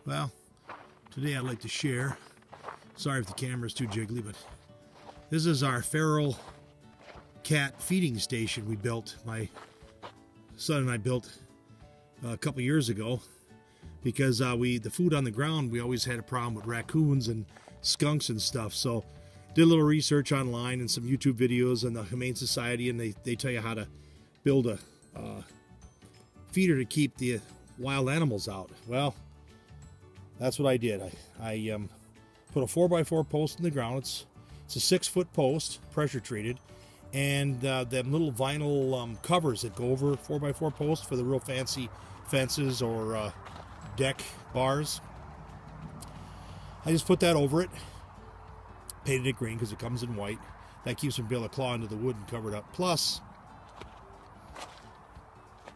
Well, today I'd like to share, sorry if the camera's too jiggly, but this is our feral cat feeding station we built. My son and I built a couple years ago because the food on the ground, we always had a problem with raccoons and skunks and stuff. So did a little research online and some YouTube videos on the Humane Society, and they tell you how to build a feeder to keep the wild animals out. Well, that's what I did. I put a 4x4 post in the ground. It's a 6-foot post, pressure treated, and them little vinyl covers that go over 4x4 posts for the real fancy fences or deck bars. I just put that over it, painted it green because it comes in white. That keeps them able to claw into the wood and cover it up. Plus,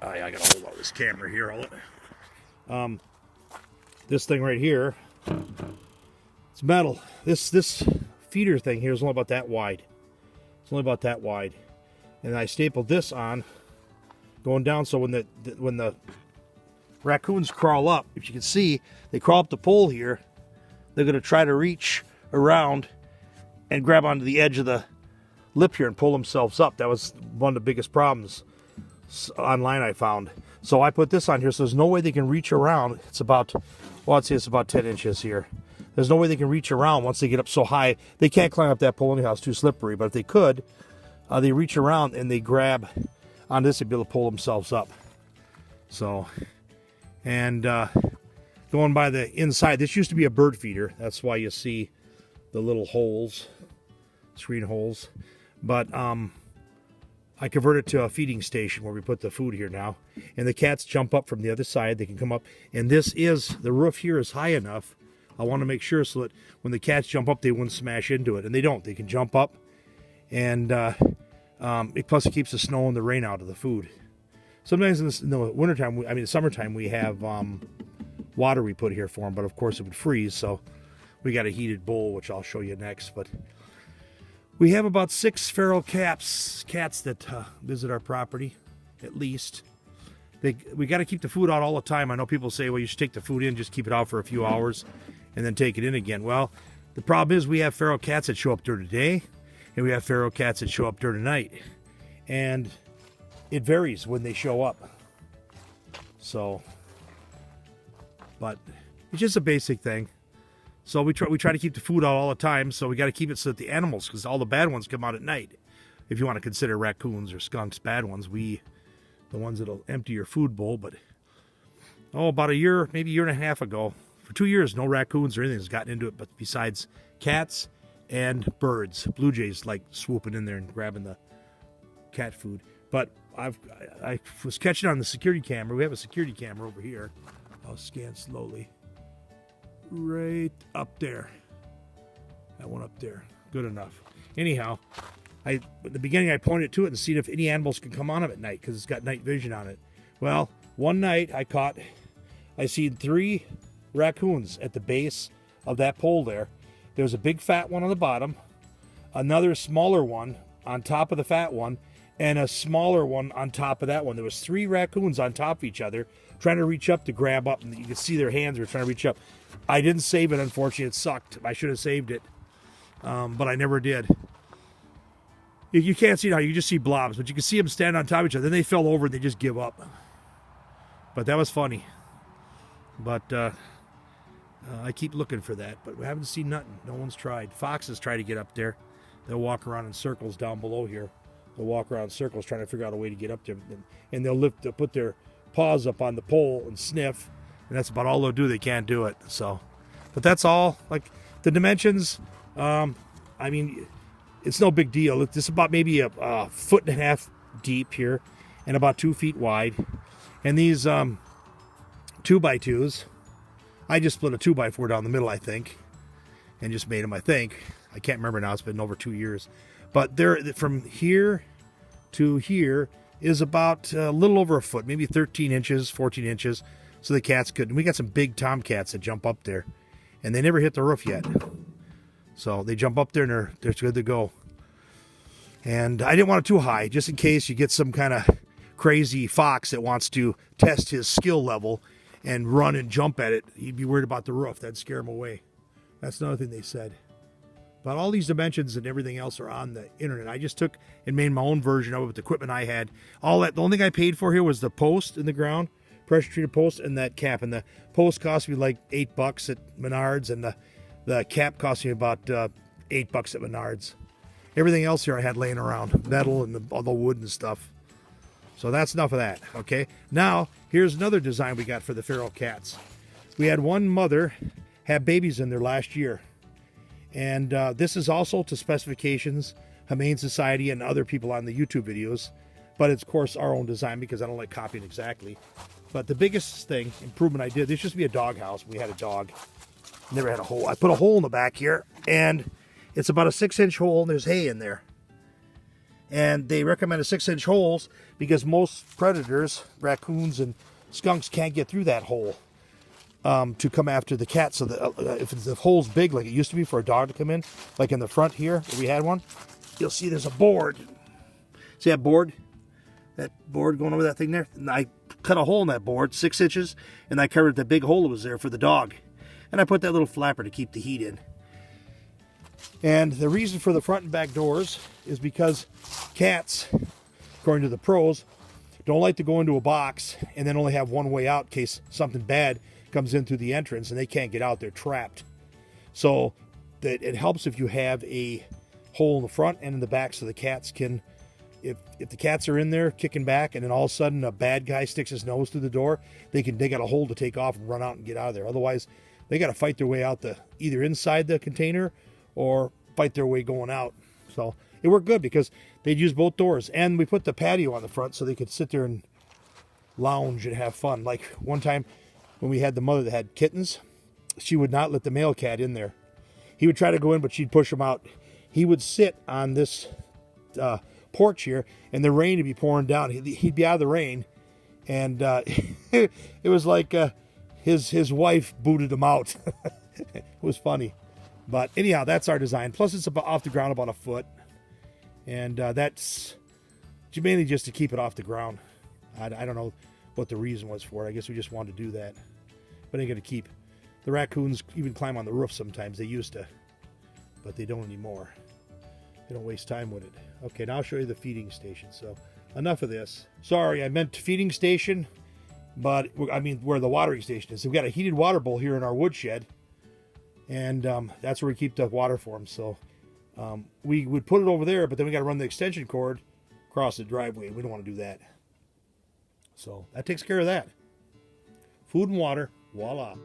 I gotta hold out this camera here. This thing right here, it's metal. This feeder thing here is only about that wide. It's only about that wide, and I stapled this on, going down. So when the raccoons crawl up, if you can see, they crawl up the pole here. They're gonna try to reach around and grab onto the edge of the lip here and pull themselves up. That was one of the biggest problems online I found. So I put this on here, so there's no way they can reach around. It's about, well, I'd say it's about 10 inches here. There's no way they can reach around once they get up so high. They can't climb up that pole anyhow, it's too slippery. But if they could, they reach around and they grab on this to be able to pull themselves up. So, and going by the inside, this used to be a bird feeder. That's why you see the little holes, screen holes. But I converted it to a feeding station where we put the food here now. And the cats jump up from the other side. They can come up. And the roof here is high enough. I want to make sure so that when the cats jump up, they wouldn't smash into it. And they don't. They can jump up. And plus it keeps the snow and the rain out of the food. Sometimes in the wintertime, the summertime, we have water we put here for them. But of course it would freeze. So we got a heated bowl, which I'll show you next. But we have about 6 feral cats that visit our property, at least. We got to keep the food out all the time. I know people say, well, you should take the food in, just keep it out for a few hours, and then take it in again. Well, the problem is we have feral cats that show up during the day, and we have feral cats that show up during the night. And it varies when they show up. So, but it's just a basic thing. So we try to keep the food out all the time, so we got to keep it so that the animals, because all the bad ones come out at night. If you want to consider raccoons or skunks bad ones, the ones that'll empty your food bowl. But about a year, maybe a year and a half ago, for 2 years, no raccoons or anything has gotten into it, but besides cats and birds, blue jays like swooping in there and grabbing the cat food. But I was catching on the security camera. We have a security camera over here. I'll scan slowly. Right up there. That one up there. Good enough. Anyhow, at the beginning I pointed to it and seen if any animals can come on it at night because it's got night vision on it. Well, one night I seen 3 raccoons at the base of that pole there. There was a big fat one on the bottom, another smaller one on top of the fat one, and a smaller one on top of that one. There was 3 raccoons on top of each other trying to reach up to grab up, and you could see their hands were trying to reach up. I didn't save it, unfortunately. It sucked. I should have saved it, but I never did. You can't see it now. You just see blobs, but you can see them stand on top of each other. Then they fell over and they just give up. But that was funny. But I keep looking for that, but we haven't seen nothing. No one's tried. Foxes try to get up there. They'll walk around in circles down below here. They'll walk around in circles trying to figure out a way to get up there. And they'll put their paws up on the pole and sniff. And that's about all they'll do. They can't do it. So, but that's all. Like the dimensions, it's no big deal. It's about maybe a 1.5 foot deep here and about 2 feet wide. And these 2x2s, I just split a 2x4 down the middle, I think, and just made them, I think. I can't remember now. It's been over 2 years. But they're from here to here is about a little over a foot, maybe 13 inches, 14 inches. So the cats could, and we got some big tomcats that jump up there, and they never hit the roof yet. So they jump up there and they're good to go. And I didn't want it too high, just in case you get some kind of crazy fox that wants to test his skill level and run and jump at it. He'd be worried about the roof. That'd scare him away. That's another thing they said. But all these dimensions and everything else are on the internet. I just took and made my own version of it with the equipment I had. All that, the only thing I paid for here was the post in the ground, pressure treated post, and that cap. And the post cost me like $8 at Menards, and the cap cost me about $8 at Menards. Everything else here I had laying around, metal and all the wood and stuff. So that's enough of that, okay? Now, here's another design we got for the feral cats. We had one mother have babies in there last year. And this is also to specifications, Humane Society and other people on the YouTube videos. But it's, of course, our own design because I don't like copying exactly. But the biggest thing, improvement I did, this used to be a dog house. We had a dog. Never had a hole. I put a hole in the back here. And it's about a 6-inch hole, and there's hay in there. And they recommend 6-inch holes because most predators, raccoons and skunks, can't get through that hole. To come after the cat. So if the hole's big like it used to be for a dog to come in, like in the front here where we had one, you'll see there's a board. See that board? That board going over that thing there? And I cut a hole in that board, 6 inches, and I covered the big hole that was there for the dog. And I put that little flapper to keep the heat in. And the reason for the front and back doors is because cats, according to the pros, don't like to go into a box and then only have one way out in case something bad comes in through the entrance and they can't get out. They're trapped. So that it helps if you have a hole in the front and in the back so the cats can, if the cats are in there kicking back and then all of a sudden a bad guy sticks his nose through the door, they got a hole to take off and run out and get out of there. Otherwise, they got to fight their way out either inside the container or fight their way going out. So it worked good because they'd use both doors. And we put the patio on the front so they could sit there and lounge and have fun. Like one time, when we had the mother that had kittens, she would not let the male cat in there. He would try to go in, but she'd push him out. He would sit on this porch here, and the rain would be pouring down. He'd be out of the rain, and it was like his wife booted him out. It was funny. But anyhow, that's our design. Plus, it's off the ground about a foot, and that's mainly just to keep it off the ground. I don't know what the reason was for it. I guess we just wanted to do that. But ain't going to keep. The raccoons even climb on the roof sometimes. They used to. But they don't anymore. They don't waste time with it. Okay, now I'll show you the feeding station. So, enough of this. Sorry, I meant feeding station. But, I mean, where the watering station is. So we've got a heated water bowl here in our woodshed. And that's where we keep the water for them. So, we would put it over there. But then we got to run the extension cord across the driveway. We don't want to do that. So that takes care of that. Food and water, voila.